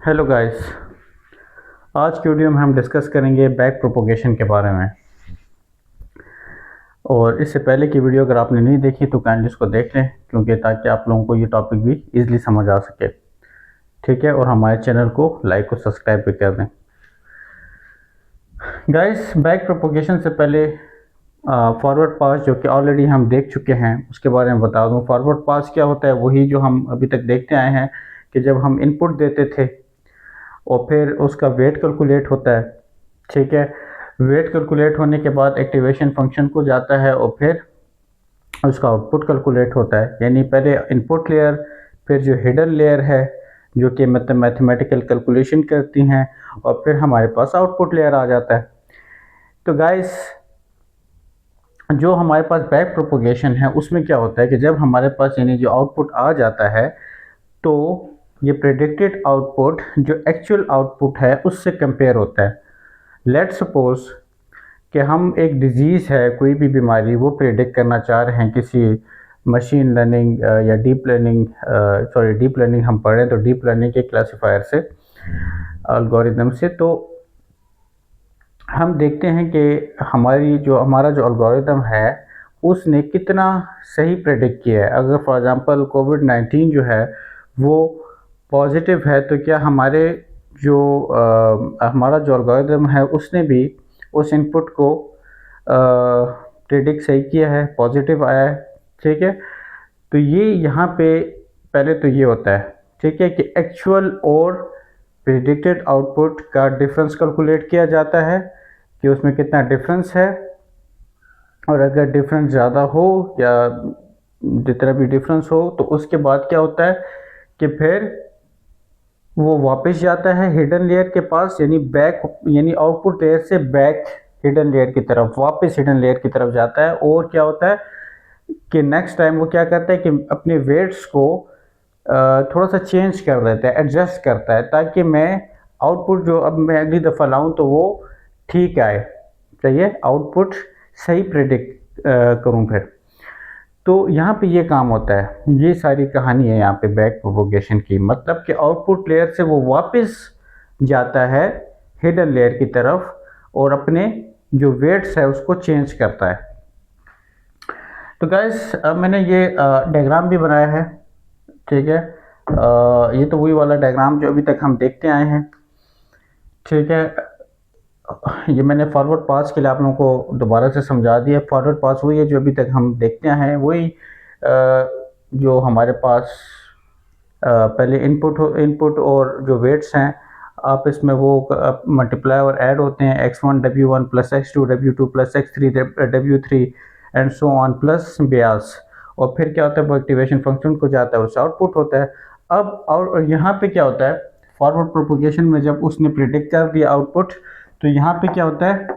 Hello guys. आज की video में हम डिस्कस करेंगे बैक प्रोपोगेशन के बारे में। और इससे पहले की वीडियो अगर आपने नहीं देखी तो काइंडली इसको देख लें, क्योंकि ताकि आप लोगों को ये टॉपिक भी इजीली समझ आ सके। ठीक है, और हमारे चैनल को लाइक और सब्सक्राइब भी कर दें। गाइस, बैक प्रोपोगेशन से पहले फॉरवर्ड पास जो कि ऑलरेडी हम देख चुके हैं उसके बारे में बता दूं। फॉरवर्ड पास क्या होता है? वही जो हम अभी तक देखते आए हैं कि जब हम इनपुट देते थे और फिर उसका वेट कैलकुलेट होता है। ठीक है, वेट कैलकुलेट होने के बाद एक्टिवेशन फंक्शन को जाता है और फिर उसका आउटपुट कैलकुलेट होता है। यानी पहले इनपुट लेयर, फिर जो हिडन लेयर है जो कि मतलब मैथमेटिकल कैलकुलेशन करती हैं, और फिर हमारे पास आउटपुट लेयर आ जाता है। तो गाइस, जो हमारे पास बैक प्रोपोगेशन है उसमें क्या होता है कि जब हमारे पास यानी जो आउटपुट आ जाता है तो ये प्रेडिक्टेड आउटपुट जो एक्चुअल आउटपुट है उससे कंपेयर होता है। लेट्स सपोज कि हम एक डिजीज़ है, कोई भी बीमारी, वो प्रेडिक्ट करना चाह रहे हैं किसी मशीन लर्निंग या डीप लर्निंग, डीप लर्निंग हम पढ़ रहे हैं तो डीप लर्निंग के क्लासिफायर से, एल्गोरिदम से। तो हम देखते हैं कि हमारा जो एल्गोरिदम है उसने कितना सही प्रेडिक्ट किया है। अगर फॉर एग्जांपल कोविड-19 जो है वो पॉजिटिव है तो क्या हमारा जो एल्गोरिदम है उसने भी उस इनपुट को प्रेडिक्ट सही किया है, पॉजिटिव आया है। ठीक है, तो ये यहाँ पे पहले तो ये होता है, ठीक है, कि एक्चुअल और प्रेडिक्टेड आउटपुट का डिफरेंस कैलकुलेट किया जाता है कि उसमें कितना डिफरेंस है। और अगर डिफरेंस ज़्यादा हो या जितना भी डिफरेंस हो तो उसके बाद क्या होता है कि फिर वो वापस जाता है हिडन लेयर के पास, यानी आउटपुट लेयर से बैक हिडन लेयर की तरफ, वापस हिडन लेयर की तरफ जाता है। और क्या होता है कि नेक्स्ट टाइम वो क्या करता है कि अपने वेट्स को थोड़ा सा चेंज कर देता है, एडजस्ट करता है, ताकि मैं आउटपुट जो अब मैं अगली दफ़ा लाऊं तो वो ठीक आए, चाहिए आउटपुट सही प्रेडिक्ट करूं फिर। तो यहाँ पे ये काम होता है, ये सारी कहानी है यहाँ पे बैक प्रोपोगेशन की। मतलब कि आउटपुट लेयर से वो वापस जाता है हिडन लेयर की तरफ और अपने जो वेट्स है उसको चेंज करता है। तो गाइस, अब मैंने ये डायग्राम भी बनाया है। ठीक है, ये तो वही वाला डायग्राम जो अभी तक हम देखते आए हैं। ठीक है, ये मैंने फॉरवर्ड पास के लिए आप लोगों को दोबारा से समझा दिया। फॉरवर्ड पास वही है जो अभी तक हम देखते हैं, वही जो हमारे पास पहले इनपुट और जो वेट्स हैं आपस में वो मल्टीप्लाई और ऐड होते हैं, x1 w1 plus x2 w2 plus x3 w3 and so on plus Beas. और फिर क्या होता है, वो एक्टिवेशन फंक्शन को जाता है, उससे आउटपुट होता है। अब और यहाँ पे क्या होता है, फॉरवर्ड प्रोपोगेशन में जब उसने प्रिडिक्ट कर दिया आउटपुट तो यहाँ पे क्या होता है,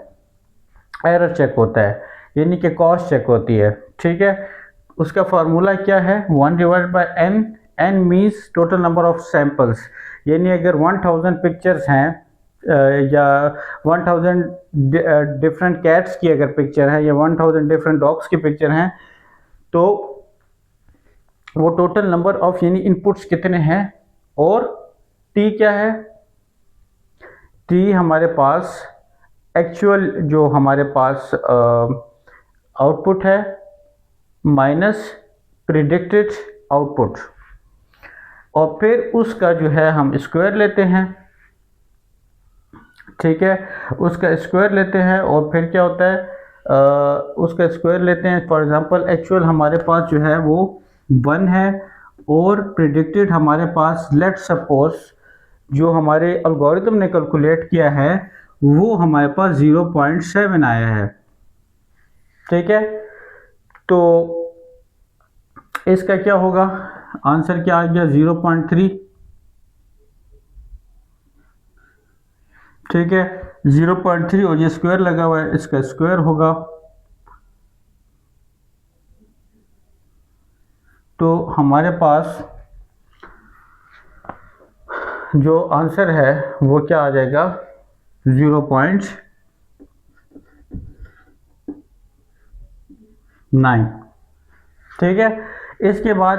एरर चेक होता है, यानी कि कॉस्ट चेक होती है। ठीक है, उसका फार्मूला क्या है, 1 divide by n। n means total number of samples, यानी अगर 1000 पिक्चर्स हैं या 1000 डिफरेंट कैट्स की अगर पिक्चर है या 1000 डिफरेंट डॉग्स की पिक्चर हैं तो वो टोटल नंबर ऑफ यानी इनपुट्स कितने हैं। और t क्या है, t हमारे पास एक्चुअल जो हमारे पास आउटपुट है माइनस प्रिडिक्टेड आउटपुट, और फिर उसका जो है हम स्क्वायर लेते हैं। ठीक है, उसका स्क्वायर लेते हैं और फिर क्या होता है, उसका स्क्वायर लेते हैं। फॉर एग्जांपल एक्चुअल हमारे पास जो है वो 1 है और प्रिडिक्टेड हमारे पास, लेट सपोज जो हमारे एल्गोरिथम ने कैलकुलेट किया है वो हमारे पास 0.7 आया है। ठीक है, तो इसका क्या होगा, आंसर क्या आ गया, 0.3। ठीक है, 0.3 और ये स्क्वायर लगा हुआ है, इसका स्क्वायर होगा। तो हमारे पास जो आंसर है वो क्या आ जाएगा, 0.9। ठीक है, इसके बाद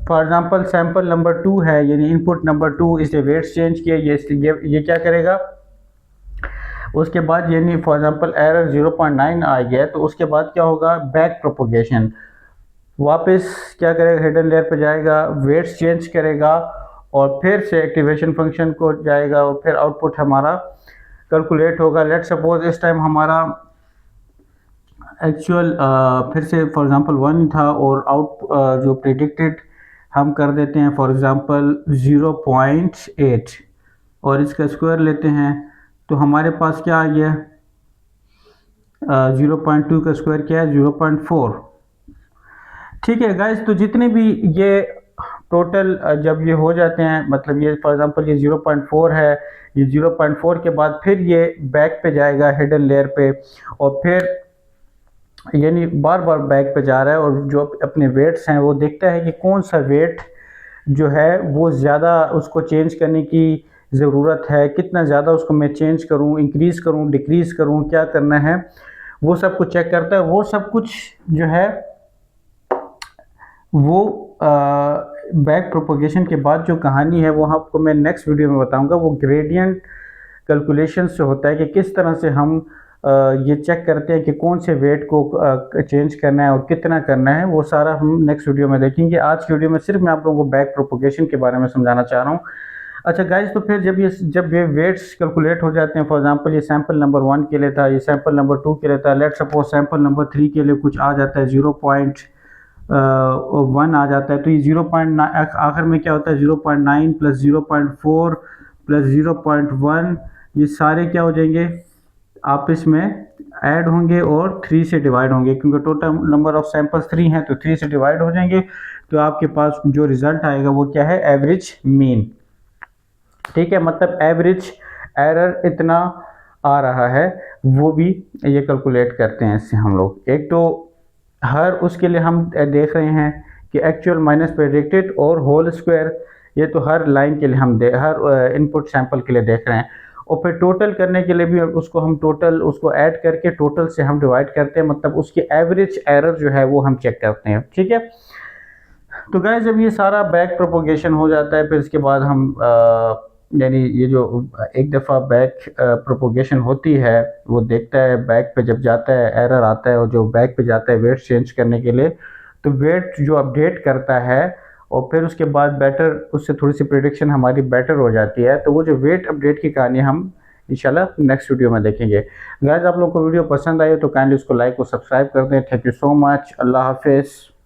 फॉर एग्जांपल सैंपल नंबर 2 है, यानी इनपुट नंबर 2 इसने वेट्स चेंज किए, ये क्या करेगा, उसके बाद यानी फॉर एग्जांपल एरर 0.9 आ गया, तो उसके बाद क्या होगा, बैक प्रोपोगेशन, वापस क्या करेगा, हिडन लेयर पे जाएगा, वेट्स चेंज करेगा और फिर से एक्टिवेशन फंक्शन को जाएगा और फिर आउटपुट हमारा कैलकुलेट होगा। लेट सपोज इस टाइम हमारा एक्चुअल फिर से फॉर एग्जांपल 1 था और आउट जो प्रिडिक्टेड हम कर देते हैं फॉर एग्जांपल 0.8 और इसका स्क्वायर लेते हैं, तो हमारे पास क्या आ गया, 0.2 का स्क्वायर क्या है, 0.4। ठीक है गाइस, तो जितने भी ये टोटल जब ये हो जाते हैं, मतलब ये फॉर एग्जांपल ये 0.4 है, ये 0.4 के बाद फिर ये बैक पे जाएगा हिडन लेयर पे और फिर यानी बार बार बैक पे जा रहा है और जो अपने वेट्स हैं वो देखता है कि कौन सा वेट जो है वो ज़्यादा उसको चेंज करने की ज़रूरत है, कितना ज़्यादा उसको मैं चेंज करूं, इंक्रीज़ करूं, डिक्रीज़ करूं, क्या करना है, वो सब कुछ चेक करता है। वो सब कुछ जो है वो बैक प्रोपोगेशन के बाद जो कहानी है वो आपको मैं नेक्स्ट वीडियो में बताऊंगा। वो ग्रेडियंट कैलकुलेशन से होता है कि किस तरह से हम ये चेक करते हैं कि कौन से वेट को चेंज करना है और कितना करना है, वो सारा हम नेक्स्ट वीडियो में देखेंगे। आज की वीडियो में सिर्फ मैं आप लोगों को बैक प्रोपोगेशन के बारे में समझाना चाह रहा हूँ। अच्छा गाइज, तो फिर जब ये वेट्स कैलकुलेट हो जाते हैं, फॉर एग्जांपल ये सैंपल नंबर 1 के लिए था, ये सैंपल नंबर 2 के लिए था, लेट सपोज सैंपल नंबर 3 के लिए कुछ आ जाता है 0.1 आ जाता है, तो ये 0.9 आखिर में क्या होता है, 0.9 प्लस 0.4 प्लस 0.1 ये सारे क्या हो जाएंगे, आपस में ऐड होंगे और 3 से डिवाइड होंगे, क्योंकि टोटल नंबर ऑफ सैंपल्स 3 हैं तो 3 से डिवाइड हो जाएंगे। तो आपके पास जो रिजल्ट आएगा वो क्या है, एवरेज मीन। ठीक है, मतलब एवरेज एरर इतना आ रहा है, वो भी ये कैलकुलेट करते हैं इससे हम लोग। एक तो हर उसके लिए हम देख रहे हैं कि एक्चुअल माइनस प्रेडिक्टेड और होल स्क्वायर, ये तो हर लाइन के लिए हम हर इनपुट सैंपल के लिए देख रहे हैं। और फिर टोटल करने के लिए भी उसको हम टोटल उसको ऐड करके टोटल से हम डिवाइड करते हैं, मतलब उसकी एवरेज एरर जो है वो हम चेक करते हैं। ठीक है, तो गाइस जब ये सारा बैक प्रोपोगेशन हो जाता है, फिर इसके बाद हम यानी ये जो एक दफ़ा बैक प्रोपोगेशन होती है वो देखता है, बैक पे जब जाता है एरर आता है और जो बैक पे जाता है वेट चेंज करने के लिए, तो वेट जो अपडेट करता है और फिर उसके बाद बेटर उससे थोड़ी सी प्रेडिक्शन हमारी बेटर हो जाती है। तो वो जो वेट अपडेट की कहानी हम इंशाल्लाह नेक्स्ट वीडियो में देखेंगे। गाइस आप लोगों को वीडियो पसंद आई हो तो काइंडली उसको लाइक और सब्सक्राइब कर दें। थैंक यू सो मच, अल्लाह हाफिज़।